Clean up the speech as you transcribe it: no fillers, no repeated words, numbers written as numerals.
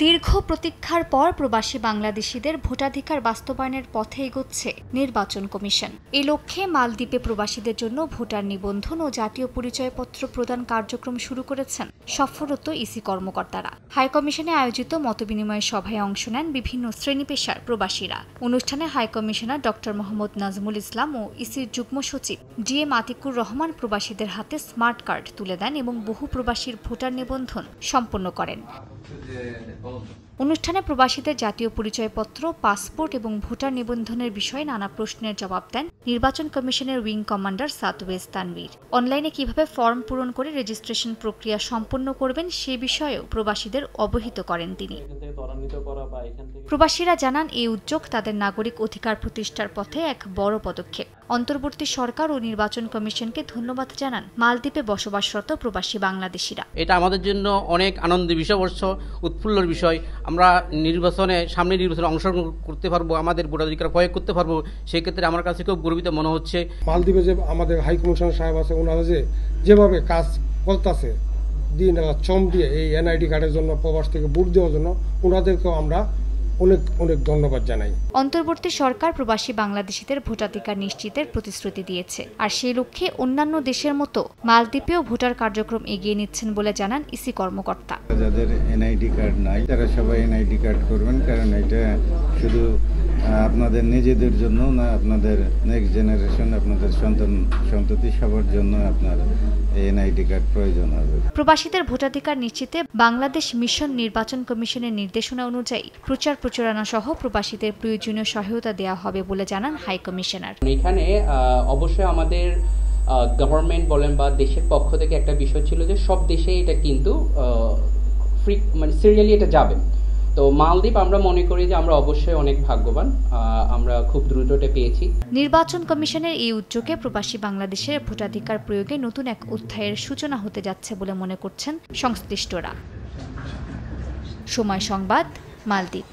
দীর্ঘ প্রতীক্ষার পর প্রবাসী বাংলাদেশিদের ভোটাধিকার বাস্তবায়নের পথে এগোচ্ছে নির্বাচন কমিশন। এই লক্ষ্যে মালদ্বীপে প্রবাসীদের জন্য ভোটার নিবন্ধন ও জাতীয় পরিচয়পত্র প্রদান কার্যক্রম শুরু করেছেন সফররত ইসি কর্মকর্তারা। হাইকমিশনে আয়োজিত মতবিনিময় সভায় অংশ নেন বিভিন্ন শ্রেণী পেশার প্রবাসীরা। অনুষ্ঠানে হাইকমিশনার ডক্টর মোহাম্মদ নাজমুল ইসলাম ও ইসির যুগ্ম সচিব ডিএম আতিকুর রহমান প্রবাসীদের হাতে স্মার্ট কার্ড তুলে দেন এবং বহু প্রবাসীর ভোটার নিবন্ধন সম্পন্ন করেন। অনুষ্ঠানে প্রবাসীদের জাতীয় পরিচয়পত্র, পাসপোর্ট এবং ভোটার নিবন্ধনের বিষয়ে নানা প্রশ্নের জবাব দেন নির্বাচন কমিশনের উইং কমান্ডার সাতওয়েজ তানভীর। অনলাইনে কিভাবে ফর্ম পূরণ করে রেজিস্ট্রেশন প্রক্রিয়া সম্পন্ন করবেন সে বিষয়েও প্রবাসীদের অবহিত করেন তিনি। প্রবাসীরা জানান এই উদ্যোগ তাদের নাগরিক অধিকার প্রতিষ্ঠার পথে এক বড় পদক্ষেপ। অন্তর্বর্তী সরকার ও নির্বাচন কমিশনকে ধন্যবাদ জানান মালদ্বীপে বসবাসরত প্রবাসী বাংলাদেশিরা। এটা আমাদের জন্য অনেক আনন্দের বিষয়, উৎফুল্লর বিষয়। আমরা সামনে নির্বাচনে অংশগ্রহণ করতে পারবো, আমাদের ভোটাধিকার প্রয়োগ করতে পারবো। সেই ক্ষেত্রে আমার কাছে খুব গর্বিত মনে হচ্ছে। মালদ্বীপে যে আমাদের হাই কমিশনার সাহেব আছে, ওনারা যেভাবে কাজ করতেছে দিন চম দিয়ে এই এনআইডি কার্ডের জন্য, প্রবাস থেকে ভোট দেওয়ার জন্য, ওনাদেরকেও আমরা অনেক অনেক ধন্যবাদ জানাই। অন্তর্বর্তী সরকার প্রবাসী বাংলাদেশিদের ভোটাধিকার নিশ্চিতের প্রতিশ্রুতি দিয়েছে, আর সেই লক্ষ্যে অন্যান্য দেশের মতো মালদ্বীপেও ভোটার কার্যক্রম এগিয়ে নিচ্ছেন বলে জানান ইসি কর্মকর্তা। যাদের এনআইডি কার্ড নাই তারা সবাই এনআইডি কার্ড করবেন, কারণ এটা শুধু আপনাদের নিজেদের জন্য না, আপনাদের নেক্সট জেনারেশন, আপনাদের সন্ততি সবার জন্য আপনার এনআইডি কার্ড প্রয়োজন হবে। প্রবাসীদের ভোটাধিকার নিশ্চিতে বাংলাদেশ মিশন নির্বাচন কমিশনের নির্দেশনা অনুযায়ী প্রচারণা সহ প্রবাসীদের প্রয়োজনীয় সহায়তা দেওয়া হবে বলে জানান হাই কমিশনার। এখানে অবশ্যই আমাদের গভর্নমেন্ট বলেন বা দেশের পক্ষ থেকে একটা বিষয় ছিল যে সব দেশে এটা কিন্তু সিরিয়ালি এটা যাবে। তো মালদ্বীপ আমরা মনে করি যে আমরা অবশ্যই অনেক ভাগ্যবান, আমরা খুব দ্রুত এটা পেয়েছি। নির্বাচন কমিশনের এই উদ্যোগে প্রবাসী বাংলাদেশের ভোটাধিকার প্রয়োগে নতুন এক অধ্যায়ের সূচনা হতে যাচ্ছে বলে মনে করছেন সংশ্লিষ্টরা। সময় সংবাদ, মালদ্বীপ।